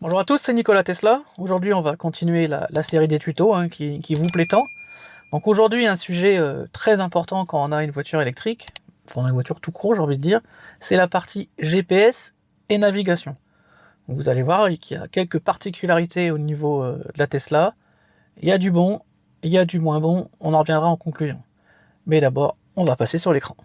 Bonjour à tous, c'est Nicolas Tesla. Aujourd'hui, on va continuer la série des tutos qui vous plaît tant. Donc aujourd'hui, un sujet très important quand on a une voiture électrique, quand on a une voiture tout court, j'ai envie de dire, c'est la partie GPS et navigation. Donc vous allez voir qu'il y a quelques particularités au niveau de la Tesla. Il y a du bon, il y a du moins bon, on en reviendra en conclusion. Mais d'abord, on va passer sur l'écran.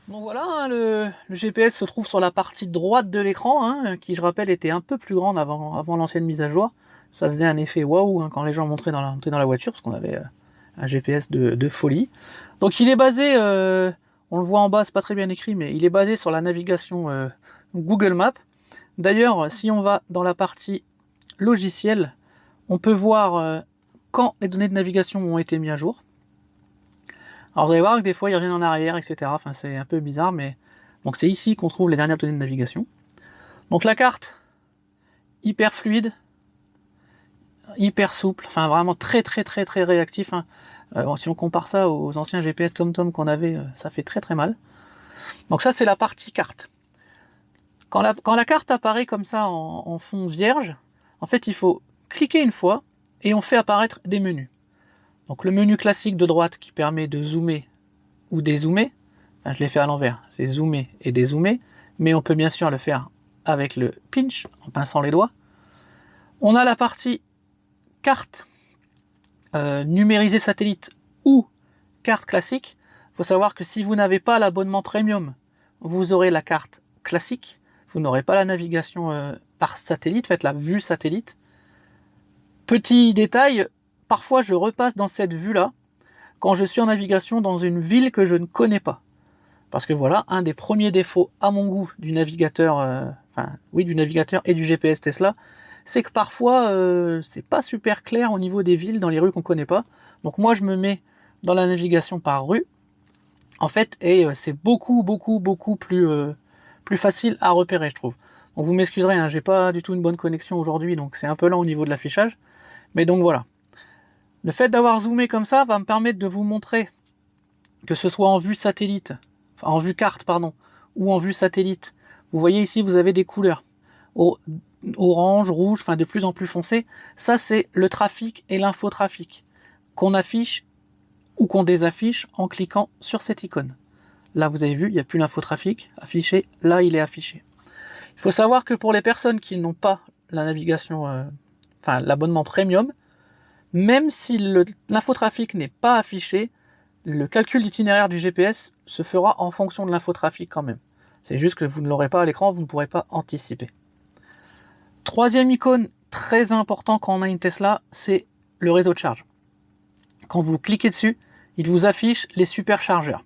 Donc voilà, le GPS se trouve sur la partie droite de l'écran, qui je rappelle était un peu plus grande avant l'ancienne mise à jour. Ça faisait un effet waouh quand les gens montaient dans la voiture, parce qu'on avait un GPS de folie. Donc il est basé, on le voit en bas, c'est pas très bien écrit, mais il est basé sur la navigation Google Maps. D'ailleurs, si on va dans la partie logiciel, on peut voir quand les données de navigation ont été mises à jour. Alors vous allez voir que des fois il revient en arrière, etc. Enfin c'est un peu bizarre, mais donc c'est ici qu'on trouve les dernières données de navigation. Donc la carte, hyper fluide, hyper souple, enfin vraiment très réactif. Si on compare ça aux anciens GPS TomTom qu'on avait, ça fait très mal. Donc ça c'est la partie carte. Quand la carte apparaît comme ça en fond vierge, en fait il faut cliquer une fois et on fait apparaître des menus. Donc le menu classique de droite qui permet de zoomer ou dézoomer, enfin, je l'ai fait à l'envers, c'est zoomer et dézoomer, mais on peut bien sûr le faire avec le pinch, en pinçant les doigts. On a la partie carte numérisée satellite ou carte classique. Il faut savoir que si vous n'avez pas l'abonnement premium, vous aurez la carte classique, vous n'aurez pas la navigation par satellite, faites la vue satellite. Petit détail, parfois je repasse dans cette vue-là quand je suis en navigation dans une ville que je ne connais pas. Parce que voilà, un des premiers défauts à mon goût du navigateur, du navigateur et du GPS Tesla, c'est que parfois c'est pas super clair au niveau des villes, dans les rues qu'on connaît pas. Donc moi je me mets dans la navigation par rue, en fait, et c'est beaucoup plus facile à repérer, je trouve. Donc vous m'excuserez, j'ai pas du tout une bonne connexion aujourd'hui, donc c'est un peu lent au niveau de l'affichage. Mais donc voilà. Le fait d'avoir zoomé comme ça va me permettre de vous montrer, que ce soit en vue satellite, en vue carte, pardon, ou en vue satellite. Vous voyez ici, vous avez des couleurs. Orange, rouge, de plus en plus foncé. Ça, c'est le trafic et l'infotrafic qu'on affiche ou qu'on désaffiche en cliquant sur cette icône. Là, vous avez vu, il n'y a plus l'infotrafic affiché. Là, il est affiché. Il faut savoir que pour les personnes qui n'ont pas la navigation, l'abonnement premium, même si l'infotrafic n'est pas affiché, le calcul d'itinéraire du GPS se fera en fonction de l'infotrafic quand même. C'est juste que vous ne l'aurez pas à l'écran, vous ne pourrez pas anticiper. Troisième icône très important quand on a une Tesla, c'est le réseau de charge. Quand vous cliquez dessus, il vous affiche les superchargeurs.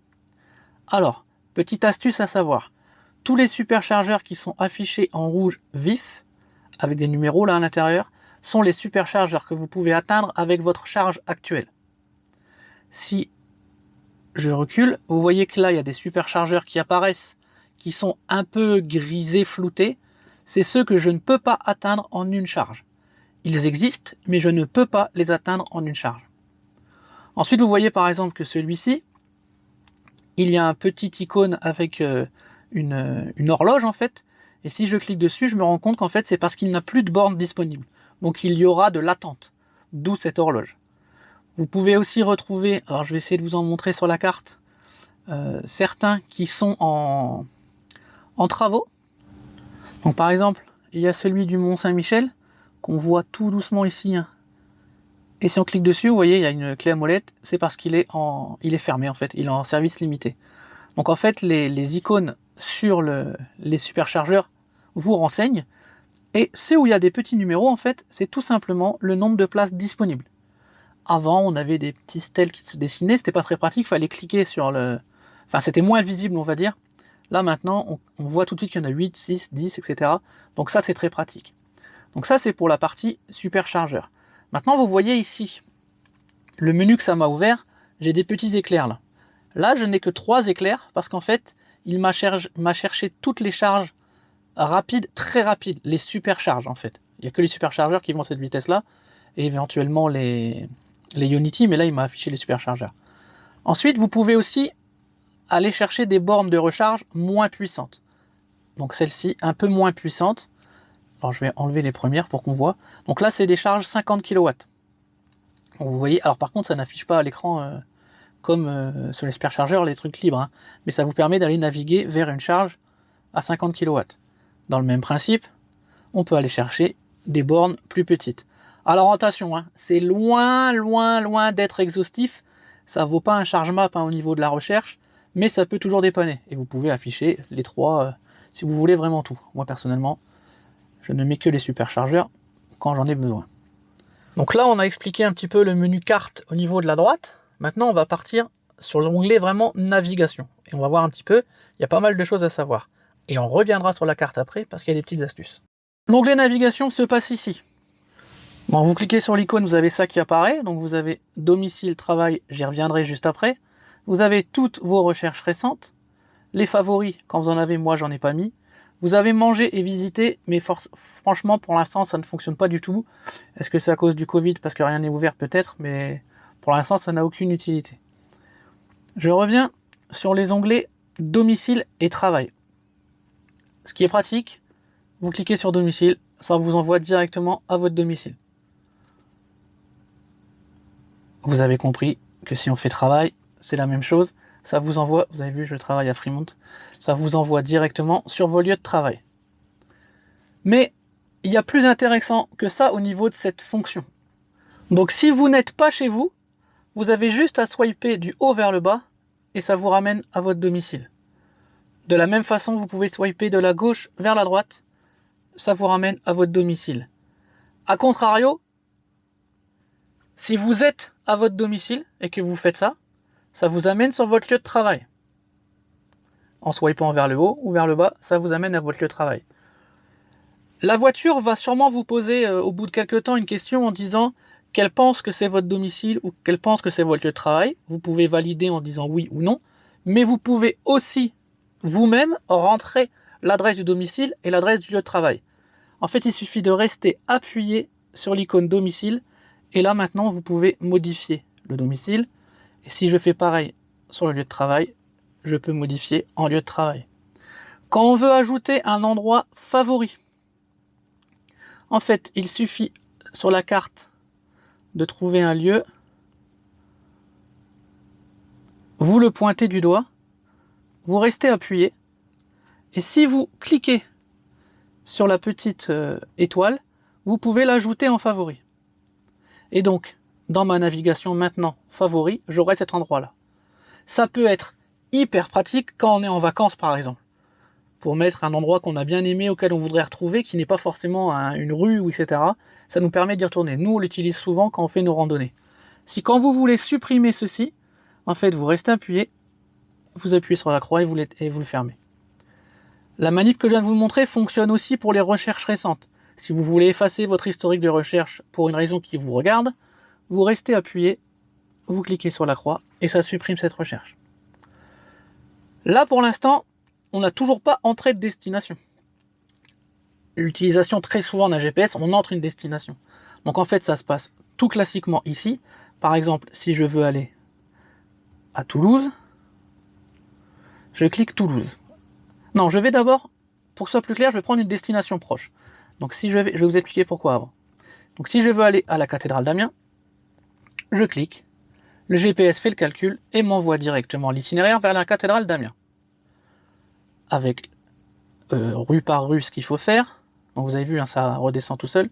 Alors, petite astuce à savoir, tous les superchargeurs qui sont affichés en rouge vif, avec des numéros là à l'intérieur, sont les superchargeurs que vous pouvez atteindre avec votre charge actuelle. Si je recule, vous voyez que là il y a des superchargeurs qui apparaissent, qui sont un peu grisés, floutés, c'est ceux que je ne peux pas atteindre en une charge. Ils existent, mais je ne peux pas les atteindre en une charge. Ensuite, vous voyez par exemple que celui-ci, il y a un petit icône avec une horloge en fait, et si je clique dessus, je me rends compte qu'en fait c'est parce qu'il n'a plus de borne disponible. Donc il y aura de l'attente, d'où cette horloge. Vous pouvez aussi retrouver, alors je vais essayer de vous en montrer sur la carte, certains qui sont en travaux. Donc par exemple, il y a celui du Mont Saint-Michel, qu'on voit tout doucement ici. Et si on clique dessus, vous voyez, il y a une clé à molette, c'est parce qu'il est fermé en fait, il est en service limité. Donc en fait, les icônes sur les superchargeurs vous renseignent, et ceux où il y a des petits numéros, en fait, c'est tout simplement le nombre de places disponibles. Avant, on avait des petits stèles qui se dessinaient, c'était pas très pratique, il fallait cliquer sur c'était moins visible, on va dire. Là, maintenant, on voit tout de suite qu'il y en a 8, 6, 10, etc. Donc ça, c'est très pratique. Donc ça, c'est pour la partie superchargeur. Maintenant, vous voyez ici, le menu que ça m'a ouvert, j'ai des petits éclairs là. Là, je n'ai que 3 éclairs, parce qu'en fait, il m'a cherché toutes les charges rapides, très rapides, les supercharges en fait. Il n'y a que les superchargeurs qui vont à cette vitesse-là, et éventuellement les Ionity, mais là, il m'a affiché les superchargeurs. Ensuite, vous pouvez aussi aller chercher des bornes de recharge moins puissantes. Donc celle-ci, un peu moins puissante. Alors je vais enlever les premières pour qu'on voit. Donc là c'est des charges 50 kW. Donc vous voyez, alors par contre ça n'affiche pas à l'écran comme sur les superchargeurs les trucs libres, hein, mais ça vous permet d'aller naviguer vers une charge à 50 kW. Dans le même principe, on peut aller chercher des bornes plus petites. Alors attention, hein, c'est loin d'être exhaustif. Ça vaut pas un charge map au niveau de la recherche, mais ça peut toujours dépanner. Et vous pouvez afficher les trois si vous voulez vraiment tout. Moi personnellement, je ne mets que les superchargeurs quand j'en ai besoin. Donc là, on a expliqué un petit peu le menu carte au niveau de la droite. Maintenant, on va partir sur l'onglet vraiment navigation. Et on va voir un petit peu, il y a pas mal de choses à savoir. Et on reviendra sur la carte après parce qu'il y a des petites astuces. L'onglet navigation se passe ici. Bon, vous cliquez sur l'icône, vous avez ça qui apparaît. Donc vous avez domicile, travail, j'y reviendrai juste après. Vous avez toutes vos recherches récentes. Les favoris, quand vous en avez, moi j'en ai pas mis. Vous avez mangé et visité, mais franchement pour l'instant ça ne fonctionne pas du tout. Est-ce que c'est à cause du Covid parce que rien n'est ouvert peut-être, mais pour l'instant ça n'a aucune utilité. Je reviens sur les onglets domicile et travail. Ce qui est pratique, vous cliquez sur domicile, ça vous envoie directement à votre domicile. Vous avez compris que si on fait travail, c'est la même chose. Ça vous envoie, vous avez vu, je travaille à Fremont, ça vous envoie directement sur vos lieux de travail. Mais il y a plus intéressant que ça au niveau de cette fonction. Donc si vous n'êtes pas chez vous, vous avez juste à swiper du haut vers le bas et ça vous ramène à votre domicile. De la même façon, vous pouvez swiper de la gauche vers la droite, ça vous ramène à votre domicile. A contrario, si vous êtes à votre domicile et que vous faites ça, ça vous amène sur votre lieu de travail. En swipant vers le haut ou vers le bas, ça vous amène à votre lieu de travail. La voiture va sûrement vous poser au bout de quelques temps une question en disant qu'elle pense que c'est votre domicile ou qu'elle pense que c'est votre lieu de travail. Vous pouvez valider en disant oui ou non, mais vous pouvez aussi vous-même rentrer l'adresse du domicile et l'adresse du lieu de travail. En fait, il suffit de rester appuyé sur l'icône domicile et là maintenant vous pouvez modifier le domicile. Et si je fais pareil sur le lieu de travail, je peux modifier en lieu de travail. Quand on veut ajouter un endroit favori, en fait, il suffit sur la carte de trouver un lieu, vous le pointez du doigt, vous restez appuyé, et si vous cliquez sur la petite étoile, vous pouvez l'ajouter en favori. Et donc, dans ma navigation maintenant favori, j'aurai cet endroit-là. Ça peut être hyper pratique quand on est en vacances par exemple, pour mettre un endroit qu'on a bien aimé, auquel on voudrait retrouver, qui n'est pas forcément une rue ou etc. Ça nous permet d'y retourner. Nous on l'utilise souvent quand on fait nos randonnées. Si quand vous voulez supprimer ceci, en fait vous restez appuyé, vous appuyez sur la croix et vous le fermez. La manip que je viens de vous montrer fonctionne aussi pour les recherches récentes. Si vous voulez effacer votre historique de recherche pour une raison qui vous regarde, vous restez appuyé, vous cliquez sur la croix et ça supprime cette recherche. Là pour l'instant, on n'a toujours pas entrée de destination. L'utilisation très souvent d'un GPS, on entre une destination. Donc en fait ça se passe tout classiquement ici. Par exemple, si je veux aller à Toulouse, je clique Toulouse. Non, je vais d'abord, pour que ce soit plus clair, je vais prendre une destination proche. Donc si je vais vous expliquer pourquoi avant. Donc si je veux aller à la cathédrale d'Amiens, je clique, le GPS fait le calcul et m'envoie directement l'itinéraire vers la cathédrale d'Amiens. Avec rue par rue ce qu'il faut faire. Donc vous avez vu, hein, ça redescend tout seul.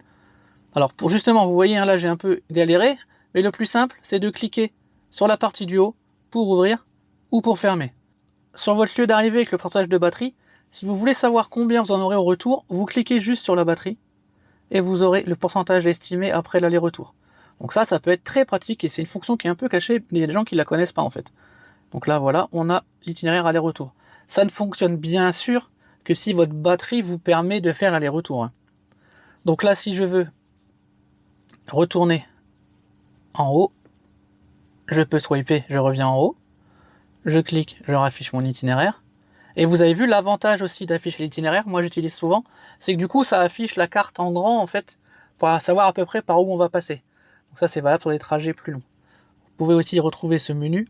Alors pour justement, vous voyez, hein, là j'ai un peu galéré, mais le plus simple, c'est de cliquer sur la partie du haut pour ouvrir ou pour fermer. Sur votre lieu d'arrivée avec le portage de batterie, si vous voulez savoir combien vous en aurez au retour, vous cliquez juste sur la batterie et vous aurez le pourcentage estimé après l'aller-retour. Donc ça peut être très pratique et c'est une fonction qui est un peu cachée, mais il y a des gens qui la connaissent pas en fait. Donc là voilà, on a l'itinéraire aller-retour. Ça ne fonctionne bien sûr que si votre batterie vous permet de faire l'aller-retour. Donc là, si je veux retourner en haut, je peux swiper, je reviens en haut, je clique, je raffiche mon itinéraire. Et vous avez vu l'avantage aussi d'afficher l'itinéraire, moi j'utilise souvent, c'est que du coup ça affiche la carte en grand en fait, pour savoir à peu près par où on va passer. Donc ça c'est valable pour les trajets plus longs. Vous pouvez aussi retrouver ce menu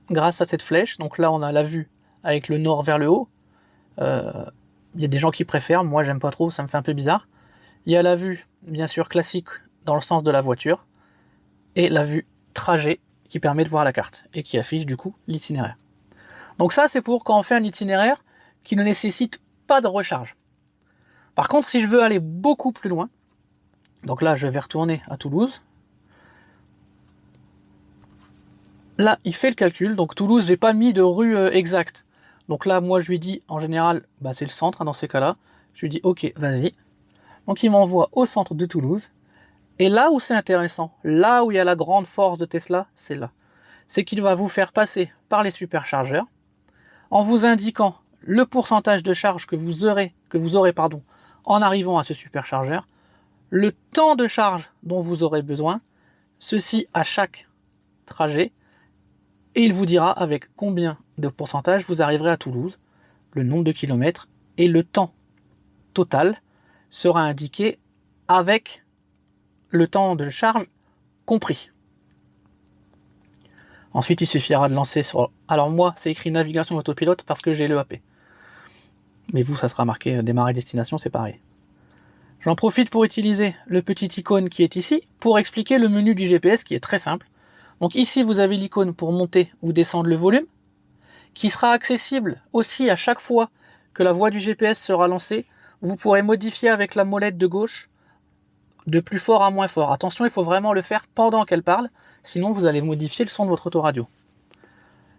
grâce à cette flèche. Donc là on a la vue avec le nord vers le haut. Il y a des gens qui préfèrent, moi j'aime pas trop, ça me fait un peu bizarre. Il y a la vue, bien sûr, classique dans le sens de la voiture, et la vue trajet qui permet de voir la carte et qui affiche du coup l'itinéraire. Donc ça, c'est pour quand on fait un itinéraire qui ne nécessite pas de recharge. Par contre, si je veux aller beaucoup plus loin, donc là, je vais retourner à Toulouse. Là, il fait le calcul. Donc Toulouse, j'ai pas mis de rue exacte. Donc là, moi, je lui dis, en général, bah, c'est le centre, hein, dans ces cas-là. Je lui dis, ok, vas-y. Donc il m'envoie au centre de Toulouse. Et là où c'est intéressant, là où il y a la grande force de Tesla, c'est là. C'est qu'il va vous faire passer par les superchargeurs en vous indiquant le pourcentage de charge que vous aurez en arrivant à ce superchargeur, le temps de charge dont vous aurez besoin, ceci à chaque trajet, et il vous dira avec combien de pourcentage vous arriverez à Toulouse, le nombre de kilomètres, et le temps total sera indiqué avec le temps de charge compris. Ensuite, il suffira de lancer sur... Alors moi, c'est écrit navigation autopilote parce que j'ai le AP. Mais vous, ça sera marqué démarrer destination, c'est pareil. J'en profite pour utiliser le petit icône qui est ici pour expliquer le menu du GPS qui est très simple. Donc ici, vous avez l'icône pour monter ou descendre le volume, qui sera accessible aussi à chaque fois que la voie du GPS sera lancée. Vous pourrez modifier avec la molette de gauche de plus fort à moins fort. Attention, il faut vraiment le faire pendant qu'elle parle, sinon vous allez modifier le son de votre autoradio.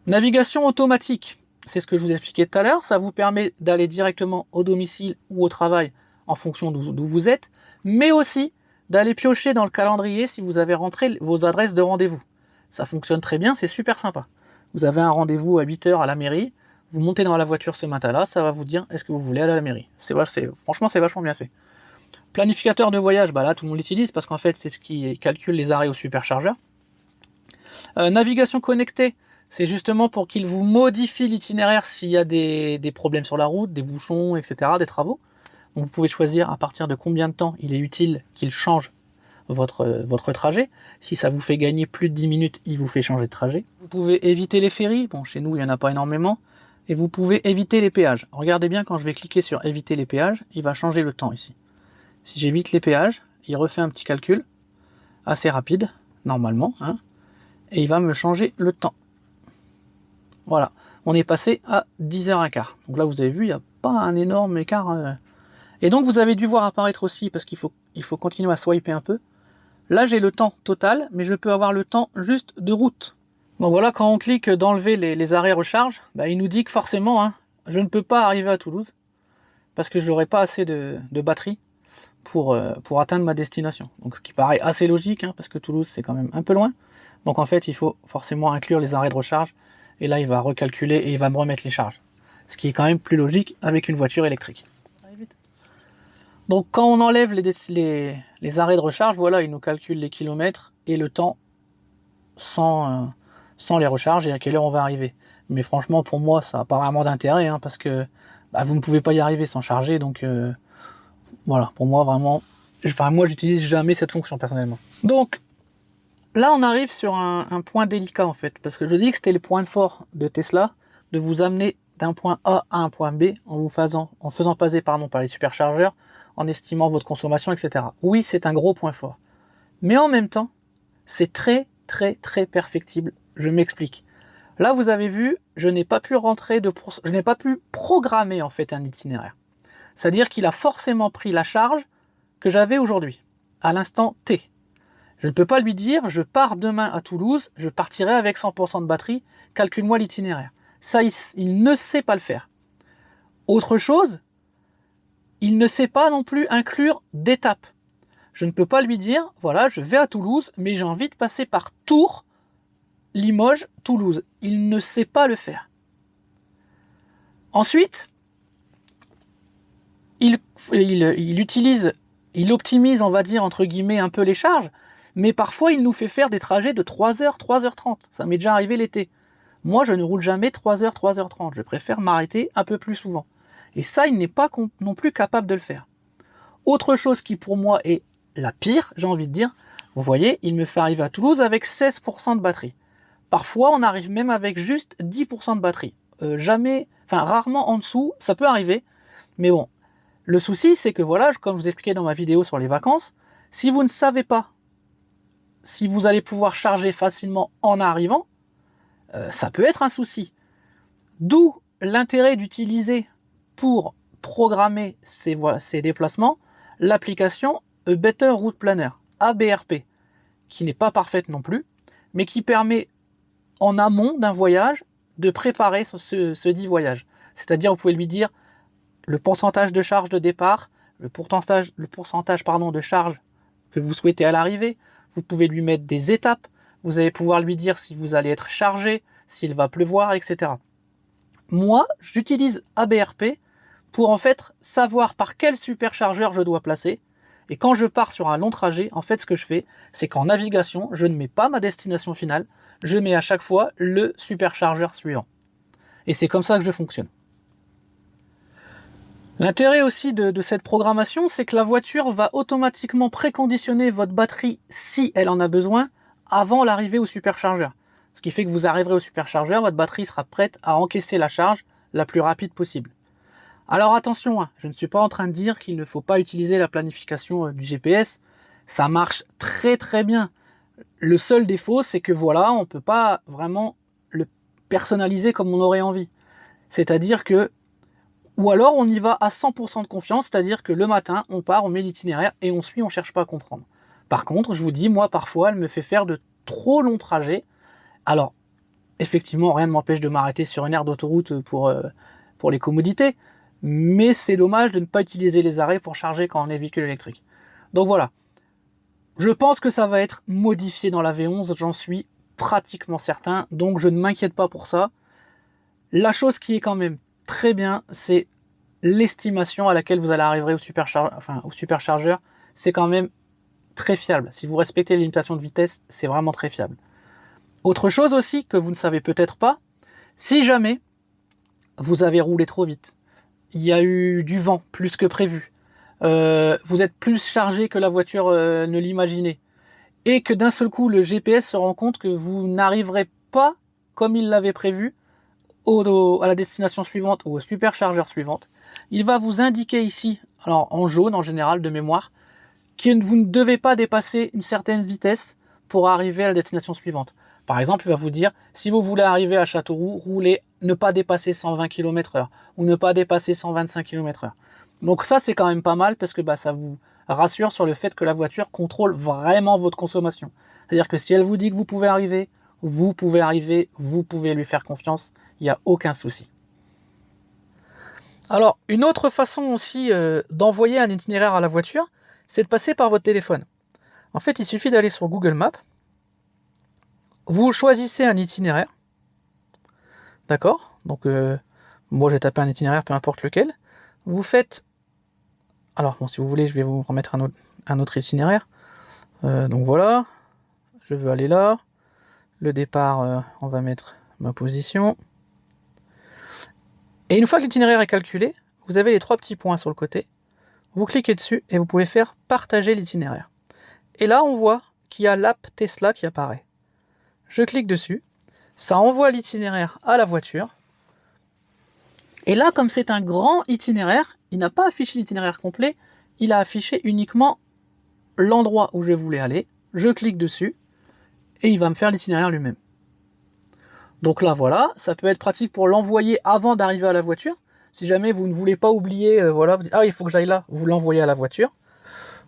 Navigation automatique, c'est ce que je vous expliquais tout à l'heure, ça vous permet d'aller directement au domicile ou au travail en fonction d'où vous êtes, mais aussi d'aller piocher dans le calendrier si vous avez rentré vos adresses de rendez-vous. Ça fonctionne très bien, c'est super sympa. Vous avez un rendez-vous à 8h à la mairie, vous montez dans la voiture ce matin-là, ça va vous dire est-ce que vous voulez aller à la mairie. Franchement, c'est vachement bien fait. Planificateur de voyage, bah là tout le monde l'utilise parce qu'en fait c'est ce qui calcule les arrêts au superchargeur. Navigation connectée, c'est justement pour qu'il vous modifie l'itinéraire s'il y a des problèmes sur la route, des bouchons, etc., des travaux. Donc vous pouvez choisir à partir de combien de temps il est utile qu'il change votre trajet. Si ça vous fait gagner plus de 10 minutes, il vous fait changer de trajet. Vous pouvez éviter les ferries, bon chez nous il n'y en a pas énormément, et vous pouvez éviter les péages. Regardez bien, quand je vais cliquer sur éviter les péages, il va changer le temps ici. Si j'évite les péages, il refait un petit calcul assez rapide, normalement, hein, et il va me changer le temps. Voilà, on est passé à 10h15. Donc là, vous avez vu, il n'y a pas un énorme écart. Et donc, vous avez dû voir apparaître aussi, parce qu'il faut continuer à swiper un peu. Là, j'ai le temps total, mais je peux avoir le temps juste de route. Donc voilà, quand on clique d'enlever les arrêts recharge, bah, il nous dit que forcément, hein, je ne peux pas arriver à Toulouse, parce que je n'aurai pas assez de batterie pour atteindre ma destination. Donc ce qui paraît assez logique, hein, parce que Toulouse c'est quand même un peu loin. Donc en fait il faut forcément inclure les arrêts de recharge, et là il va recalculer et il va me remettre les charges. Ce qui est quand même plus logique avec une voiture électrique. Donc quand on enlève les arrêts de recharge, voilà, il nous calcule les kilomètres et le temps sans les recharges et à quelle heure on va arriver. Mais franchement pour moi ça n'a pas vraiment d'intérêt, hein, parce que bah, vous ne pouvez pas y arriver sans charger, donc voilà, pour moi vraiment, moi j'utilise jamais cette fonction personnellement. Donc là on arrive sur un point délicat en fait, parce que je dis que c'était le point fort de Tesla, de vous amener d'un point A à un point B en faisant passer par les superchargeurs, en estimant votre consommation, etc. Oui, c'est un gros point fort. Mais en même temps, c'est très très très perfectible. Je m'explique. Là vous avez vu, je n'ai pas pu programmer en fait un itinéraire. C'est-à-dire qu'il a forcément pris la charge que j'avais aujourd'hui, à l'instant T. Je ne peux pas lui dire, je pars demain à Toulouse, je partirai avec 100% de batterie, calcule-moi l'itinéraire. Ça, il ne sait pas le faire. Autre chose, il ne sait pas non plus inclure d'étapes. Je ne peux pas lui dire, voilà, je vais à Toulouse, mais j'ai envie de passer par Tours, Limoges, Toulouse. Il ne sait pas le faire. Ensuite, il optimise, on va dire, entre guillemets, un peu les charges, mais parfois il nous fait faire des trajets de 3h, 3h30. Ça m'est déjà arrivé l'été. Moi, je ne roule jamais 3h, 3h30. Je préfère m'arrêter un peu plus souvent. Et ça, il n'est pas non plus capable de le faire. Autre chose qui pour moi est la pire, j'ai envie de dire, vous voyez, il me fait arriver à Toulouse avec 16% de batterie. Parfois, on arrive même avec juste 10% de batterie. Rarement en dessous, ça peut arriver, mais bon, Le souci, c'est que voilà, comme je vous expliquais dans ma vidéo sur les vacances, si vous ne savez pas si vous allez pouvoir charger facilement en arrivant, ça peut être un souci. D'où l'intérêt d'utiliser pour programmer ces déplacements l'application A Better Route Planner, ABRP, qui n'est pas parfaite non plus, mais qui permet en amont d'un voyage de préparer ce dit voyage. C'est-à-dire, vous pouvez lui dire le pourcentage de charge de départ, le pourcentage de charge que vous souhaitez à l'arrivée. Vous pouvez lui mettre des étapes. Vous allez pouvoir lui dire si vous allez être chargé, s'il va pleuvoir, etc. Moi, j'utilise ABRP pour en fait savoir par quel superchargeur je dois placer. Et quand je pars sur un long trajet, en fait, ce que je fais, c'est qu'en navigation, je ne mets pas ma destination finale, je mets à chaque fois le superchargeur suivant. Et c'est comme ça que je fonctionne. L'intérêt aussi de cette programmation, c'est que la voiture va automatiquement préconditionner votre batterie, si elle en a besoin, avant l'arrivée au superchargeur. Ce qui fait que vous arriverez au superchargeur, votre batterie sera prête à encaisser la charge la plus rapide possible. Alors attention, je ne suis pas en train de dire qu'il ne faut pas utiliser la planification du GPS. Ça marche très très bien. Le seul défaut, c'est que voilà, on ne peut pas vraiment le personnaliser comme on aurait envie. C'est-à-dire que, ou alors on y va à 100% de confiance, c'est-à-dire que le matin, on part, on met l'itinéraire et on suit, on ne cherche pas à comprendre. Par contre, je vous dis, moi parfois, elle me fait faire de trop longs trajets. Alors, effectivement, rien ne m'empêche de m'arrêter sur une aire d'autoroute pour les commodités, mais c'est dommage de ne pas utiliser les arrêts pour charger quand on est véhicule électrique. Donc voilà, je pense que ça va être modifié dans la V11, j'en suis pratiquement certain, donc je ne m'inquiète pas pour ça. La chose qui est quand même très bien, c'est l'estimation à laquelle vous allez arriver au superchargeur, c'est quand même très fiable. Si vous respectez les limitations de vitesse, c'est vraiment très fiable. Autre chose aussi que vous ne savez peut-être pas, si jamais vous avez roulé trop vite, il y a eu du vent plus que prévu, vous êtes plus chargé que la voiture ne l'imaginait, et que d'un seul coup le GPS se rend compte que vous n'arriverez pas comme il l'avait prévu à la destination suivante ou au superchargeur suivante, il va vous indiquer ici, alors en jaune en général de mémoire, que vous ne devez pas dépasser une certaine vitesse pour arriver à la destination suivante. Par exemple, il va vous dire, si vous voulez arriver à Châteauroux, ne pas dépasser 120 km/h ou ne pas dépasser 125 km/h. Donc ça, c'est quand même pas mal parce que ça vous rassure sur le fait que la voiture contrôle vraiment votre consommation. C'est-à-dire que si elle vous dit que vous pouvez arriver, vous pouvez lui faire confiance, il n'y a aucun souci. Alors, une autre façon aussi d'envoyer un itinéraire à la voiture, c'est de passer par votre téléphone. En fait, il suffit d'aller sur Google Maps, vous choisissez un itinéraire, d'accord? Donc, moi j'ai tapé un itinéraire, peu importe lequel. Vous faites, alors bon, si vous voulez, je vais vous remettre un autre itinéraire. Donc voilà, je veux aller là. Le départ, on va mettre ma position. Et une fois que l'itinéraire est calculé, vous avez les 3 petits points sur le côté. Vous cliquez dessus et vous pouvez faire partager l'itinéraire. Et là, on voit qu'il y a l'app Tesla qui apparaît. Je clique dessus, ça envoie l'itinéraire à la voiture. Et là, comme c'est un grand itinéraire, il n'a pas affiché l'itinéraire complet, il a affiché uniquement l'endroit où je voulais aller. Je clique dessus et il va me faire l'itinéraire lui-même. Donc là, voilà, ça peut être pratique pour l'envoyer avant d'arriver à la voiture. Si jamais vous ne voulez pas oublier, voilà, vous dites, ah, il faut que j'aille là, vous l'envoyez à la voiture.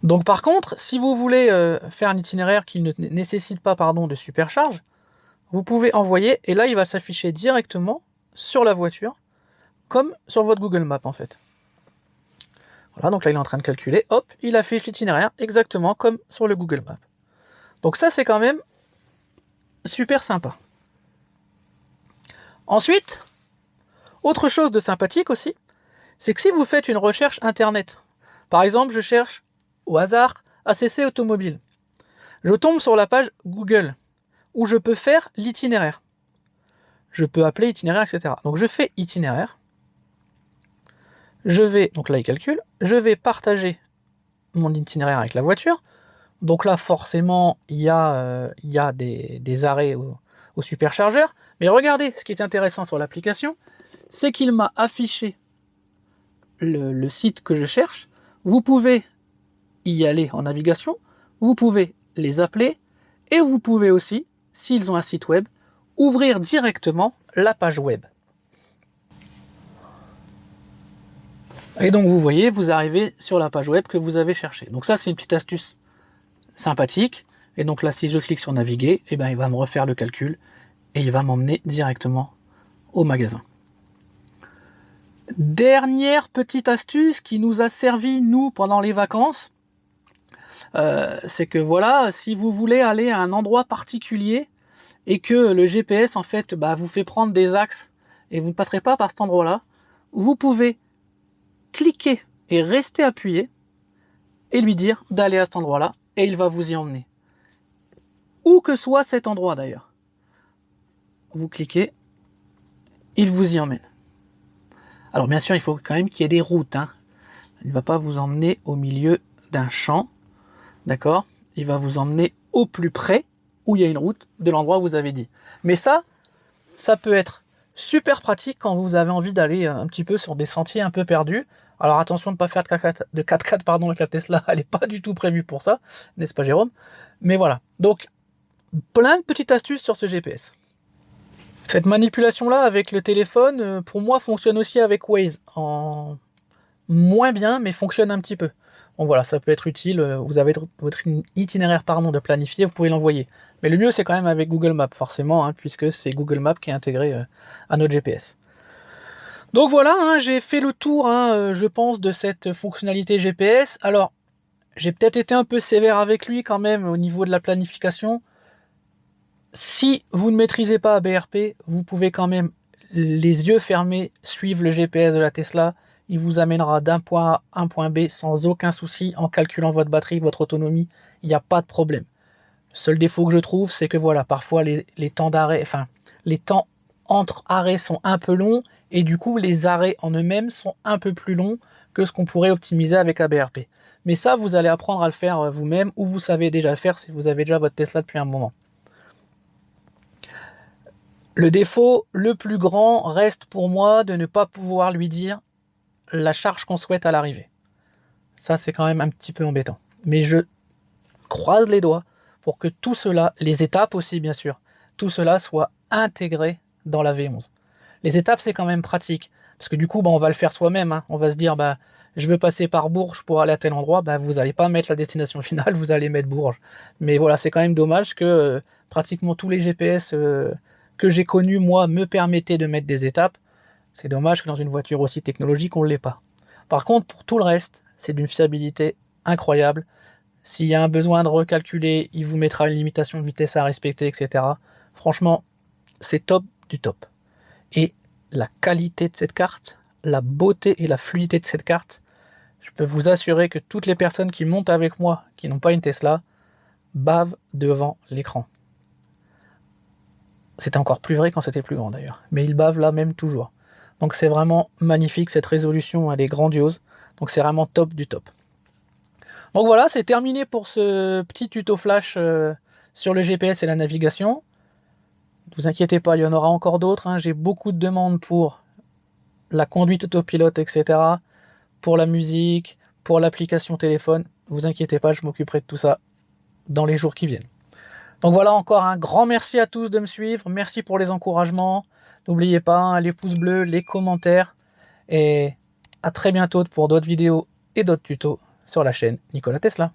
Donc par contre, si vous voulez faire un itinéraire qui ne nécessite pas de supercharge, vous pouvez envoyer, et là il va s'afficher directement sur la voiture, comme sur votre Google Maps en fait. Voilà, donc là il est en train de calculer, hop, il affiche l'itinéraire exactement comme sur le Google Maps. Donc ça c'est quand même super sympa. Ensuite, autre chose de sympathique aussi, c'est que si vous faites une recherche internet, par exemple je cherche au hasard ACC automobile, je tombe sur la page Google, où je peux faire l'itinéraire. Je peux appeler itinéraire, etc. Donc je fais itinéraire. Donc là il calcule, je vais partager mon itinéraire avec la voiture. Donc là forcément il y a des arrêts au superchargeur. Mais regardez, ce qui est intéressant sur l'application, c'est qu'il m'a affiché le site que je cherche, vous pouvez y aller en navigation, vous pouvez les appeler, et vous pouvez aussi, s'ils ont un site web, ouvrir directement la page web. Et donc vous voyez, vous arrivez sur la page web que vous avez cherchée. Donc ça, c'est une petite astuce sympathique. Et donc là, si je clique sur naviguer, eh ben, il va me refaire le calcul et il va m'emmener directement au magasin. Dernière petite astuce qui nous a servi, nous, pendant les vacances, c'est que voilà, si vous voulez aller à un endroit particulier et que le GPS, en fait, vous fait prendre des axes et vous ne passerez pas par cet endroit-là, vous pouvez cliquer et rester appuyé et lui dire d'aller à cet endroit-là et il va vous y emmener. Où que soit cet endroit d'ailleurs. Vous cliquez, il vous y emmène. Alors bien sûr, il faut quand même qu'il y ait des routes. Il ne va pas vous emmener au milieu d'un champ. D'accord? Il va vous emmener au plus près où il y a une route de l'endroit où vous avez dit. Mais ça peut être super pratique quand vous avez envie d'aller un petit peu sur des sentiers un peu perdus. Alors attention de ne pas faire de 4x4 pardon, avec la Tesla, elle n'est pas du tout prévue pour ça, n'est-ce pas Jérôme? Mais voilà, donc plein de petites astuces sur ce GPS. Cette manipulation-là avec le téléphone, pour moi, fonctionne aussi avec Waze. En moins bien, mais fonctionne un petit peu. Bon voilà, ça peut être utile. Vous avez votre itinéraire de planifié, vous pouvez l'envoyer. Mais le mieux, c'est quand même avec Google Maps, forcément, puisque c'est Google Maps qui est intégré à notre GPS. Donc voilà, j'ai fait le tour, je pense, de cette fonctionnalité GPS. Alors, j'ai peut-être été un peu sévère avec lui quand même au niveau de la planification. Si vous ne maîtrisez pas BRP, vous pouvez quand même, les yeux fermés, suivre le GPS de la Tesla. Il vous amènera d'un point A à un point B sans aucun souci en calculant votre batterie, votre autonomie. Il n'y a pas de problème. Le seul défaut que je trouve, c'est que voilà, parfois les temps d'arrêt, les temps entre arrêts sont un peu longs et du coup les arrêts en eux-mêmes sont un peu plus longs que ce qu'on pourrait optimiser avec ABRP. Mais ça, vous allez apprendre à le faire vous-même ou vous savez déjà le faire si vous avez déjà votre Tesla depuis un moment. Le défaut le plus grand reste pour moi de ne pas pouvoir lui dire la charge qu'on souhaite à l'arrivée. Ça, c'est quand même un petit peu embêtant. Mais je croise les doigts pour que tout cela, les étapes aussi bien sûr, tout cela soit intégré dans la V11. Les étapes, c'est quand même pratique, parce que du coup, on va le faire soi-même. On va se dire, je veux passer par Bourges pour aller à tel endroit, vous n'allez pas mettre la destination finale, vous allez mettre Bourges. Mais voilà, c'est quand même dommage que pratiquement tous les GPS que j'ai connus, moi, me permettaient de mettre des étapes. C'est dommage que dans une voiture aussi technologique, on ne l'ait pas. Par contre, pour tout le reste, c'est d'une fiabilité incroyable. S'il y a un besoin de recalculer, il vous mettra une limitation de vitesse à respecter, etc. Franchement, c'est top du top. Et la qualité de cette carte, la beauté et la fluidité de cette carte, je peux vous assurer que toutes les personnes qui montent avec moi, qui n'ont pas une Tesla, bavent devant l'écran. C'était encore plus vrai quand c'était plus grand d'ailleurs. Mais ils bavent là même toujours. Donc c'est vraiment magnifique, cette résolution, elle est grandiose. Donc c'est vraiment top du top. Donc voilà, c'est terminé pour ce petit tuto flash sur le GPS et la navigation. Ne vous inquiétez pas, il y en aura encore d'autres. J'ai beaucoup de demandes pour la conduite autopilote, etc. Pour la musique, pour l'application téléphone. Ne vous inquiétez pas, je m'occuperai de tout ça dans les jours qui viennent. Donc voilà, encore un grand merci à tous de me suivre. Merci pour les encouragements. N'oubliez pas les pouces bleus, les commentaires. Et à très bientôt pour d'autres vidéos et d'autres tutos sur la chaîne Nikola Tesla.